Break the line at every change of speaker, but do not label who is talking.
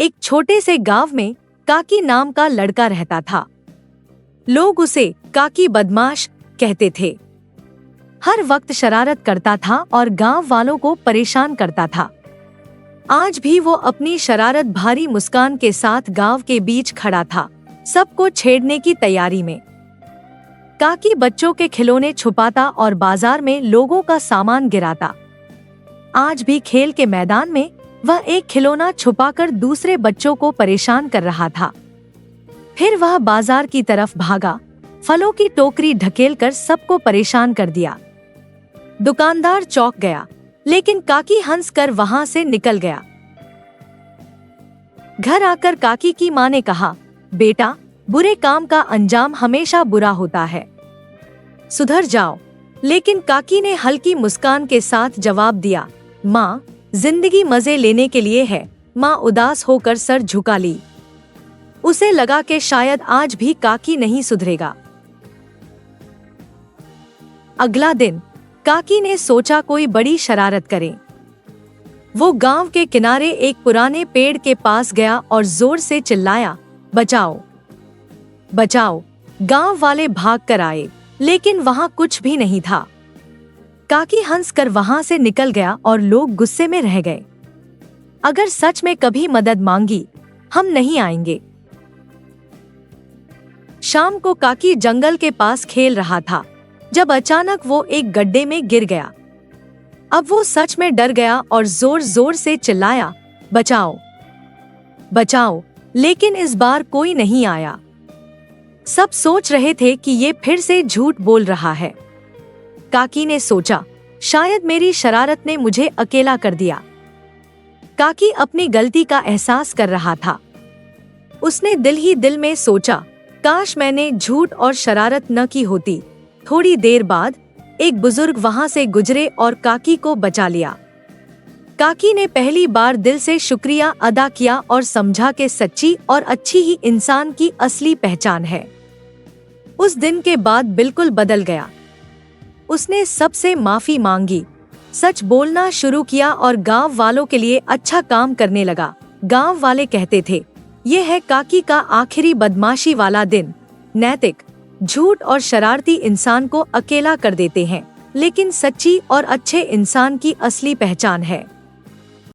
एक छोटे से गांव में काकी नाम का लड़का रहता था। लोग उसे काकी बदमाश कहते थे। हर वक्त शरारत करता था और गांव वालों को परेशान करता था। आज भी वो अपनी शरारत भारी मुस्कान के साथ गांव के बीच खड़ा था, सबको छेड़ने की तैयारी में। काकी बच्चों के खिलौने छुपाता और बाजार में लोगों का सामान गिराता। आज भी खेल के मैदान में वह एक खिलौना छुपाकर दूसरे बच्चों को परेशान कर रहा था। फिर वह बाजार की तरफ भागा, फलों की टोकरी ढकेलकर सबको परेशान कर दिया। दुकानदार चौंक गया, लेकिन काकी हंस कर वहां से निकल गया। घर आकर काकी की माँ ने कहा, बेटा, बुरे काम का अंजाम हमेशा बुरा होता है, सुधर जाओ। लेकिन काकी ने हल्की मुस्कान के साथ जवाब दिया, माँ, जिंदगी मजे लेने के लिए है। माँ उदास होकर सर झुका ली। उसे लगा कि शायद आज भी काकी नहीं सुधरेगा। अगला दिन काकी ने सोचा कोई बड़ी शरारत करे। वो गांव के किनारे एक पुराने पेड़ के पास गया और जोर से चिल्लाया, बचाओ, बचाओ। गांव वाले भाग कर आए, लेकिन वहां कुछ भी नहीं था। काकी हंसकर वहां से निकल गया और लोग गुस्से में रह गए। अगर सच में कभी मदद मांगी, हम नहीं आएंगे। शाम को काकी जंगल के पास खेल रहा था, जब अचानक वो एक गड्ढे में गिर गया। अब वो सच में डर गया और जोर जोर से चिल्लाया, बचाओ, बचाओ। लेकिन इस बार कोई नहीं आया। सब सोच रहे थे कि ये फिर से झूठ बोल रहा है। काकी ने सोचा, शायद मेरी शरारत ने मुझे अकेला कर दिया। काकी अपनी गलती का एहसास कर रहा था। उसने दिल ही दिल में सोचा, काश मैंने झूठ और शरारत न की होती। थोड़ी देर बाद एक बुजुर्ग वहां से गुजरे और काकी को बचा लिया। काकी ने पहली बार दिल से शुक्रिया अदा किया और समझा कि सच्ची और अच्छी ही इंसान की असली पहचान है। उस दिन के बाद बिल्कुल बदल गया। उसने सबसे माफी मांगी, सच बोलना शुरू किया और गांव वालों के लिए अच्छा काम करने लगा। गांव वाले कहते थे, ये है काकी का आखिरी बदमाशी वाला दिन। नैतिक, झूठ और शरारती इंसान को अकेला कर देते हैं, लेकिन सच्ची और अच्छे इंसान की असली पहचान है।